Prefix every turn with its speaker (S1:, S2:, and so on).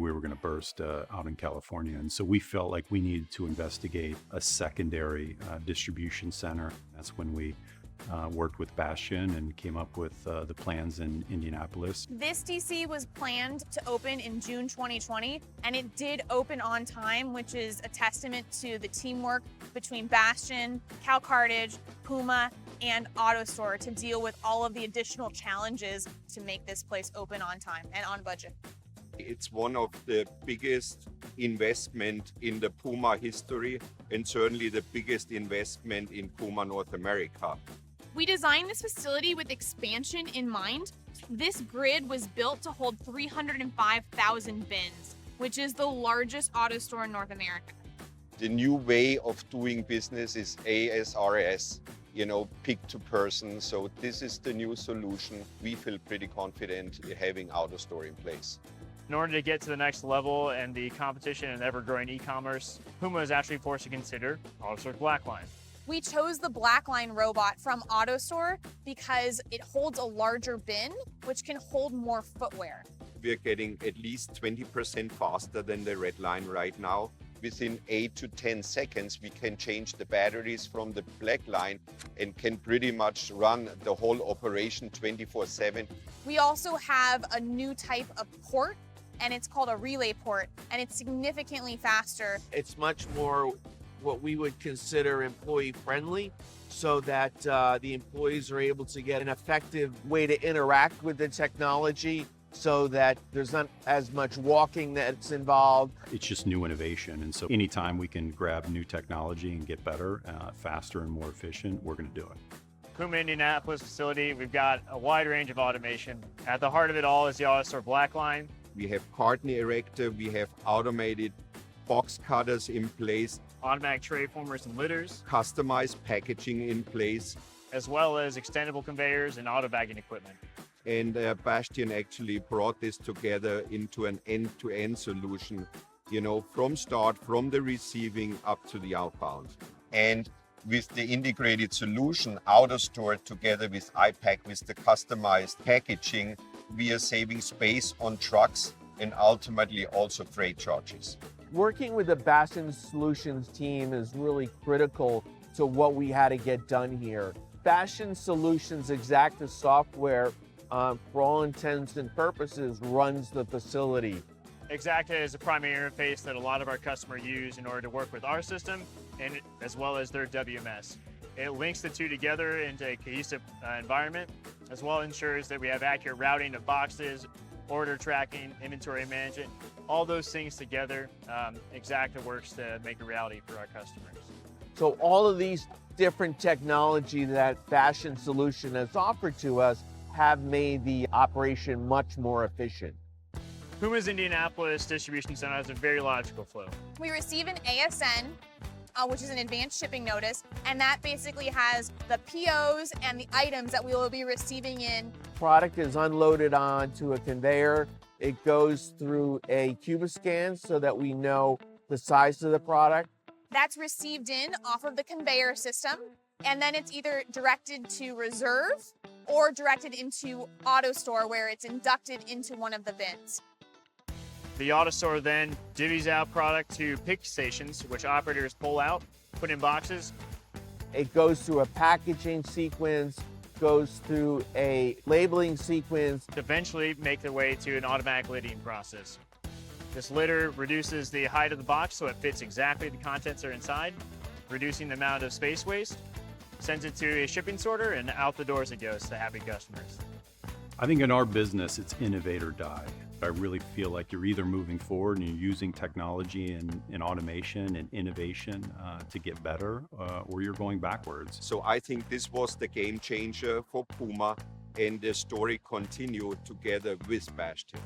S1: we were going to burst out in California. And so we felt like we needed to investigate a secondary distribution center. That's when we worked with Bastian and came up with the plans in Indianapolis.
S2: This DC was planned to open in June 2020, and it did open on time, which is a testament to the teamwork between Bastian, Cartage, PUMA, and AutoStore to deal with all of the additional challenges to make this place open on time and on budget.
S3: It's one of the biggest investment in the PUMA history, and certainly the biggest investment in PUMA North America.
S2: We designed this facility with expansion in mind. This grid was built to hold 305,000 bins, which is the largest AutoStore in North America.
S3: The new way of doing business is ASRS, pick to person. So this is the new solution. We feel pretty confident having AutoStore in place.
S4: In order to get to the next level and the competition and ever-growing e-commerce, PUMA is actually forced to consider AutoStore Blackline.
S2: We chose the Blackline robot from AutoStore because it holds a larger bin, which can hold more footwear.
S3: We're getting at least 20% faster than the red line right now. Within 8 to 10 seconds, we can change the batteries from the black line and can pretty much run the whole operation 24/7.
S2: We also have a new type of port, and it's called a relay port, and it's significantly faster.
S5: It's much more what we would consider employee friendly, so that the employees are able to get an effective way to interact with the technology, so that there's not as much walking that's involved.
S1: It's just new innovation. And so anytime we can grab new technology and get better, faster and more efficient, we're going to do it.
S4: PUMA Indianapolis facility, we've got a wide range of automation. At the heart of it all is the AutoStore Blackline.
S3: We have carton erector, we have automated box cutters in place,
S4: automatic tray formers and litters,
S3: customized packaging in place,
S4: as well as extendable conveyors and auto bagging equipment.
S3: And Bastian actually brought this together into an end-to-end solution, from start, from the receiving up to the outbound. And with the integrated solution, AutoStore together with iPack, with the customized packaging, we are saving space on trucks and ultimately also freight charges.
S5: Working with the Bastian Solutions team is really critical to what we had to get done here. Bastian Solutions Exacta software, for all intents and purposes, runs the facility.
S4: Exacta is a primary interface that a lot of our customers use in order to work with our system, and as well as their WMS. It links the two together into a cohesive environment, as well ensures that we have accurate routing of boxes, order tracking, inventory management, all those things together. Exacta works to make a reality for our customers.
S5: So all of these different technology that Bastian Solution has offered to us have made the operation much more efficient.
S4: PUMA's Indianapolis distribution center has a very logical flow.
S2: We receive an ASN, which is an advanced shipping notice, and that basically has the POs and the items that we will be receiving in.
S5: Product is unloaded onto a conveyor. It goes through a Cubiscan so that we know the size of the product.
S2: That's received in off of the conveyor system, and then it's either directed to reserve or directed into AutoStore, where it's inducted into one of the bins.
S4: The AutoStore then divvies out product to pick stations, which operators pull out, put in boxes.
S5: It goes through a packaging sequence, goes through a labeling sequence.
S4: To eventually make their way to an automatic lidding process. This litter reduces the height of the box so it fits exactly the contents that are inside, reducing the amount of space waste, sends it to a shipping sorter, and out the doors it goes to happy customers.
S1: I think in our business, it's innovate or die. I really feel like you're either moving forward and you're using technology and automation and innovation to get better, or you're going backwards.
S3: So I think this was the game changer for PUMA, and the story continued together with Bastian.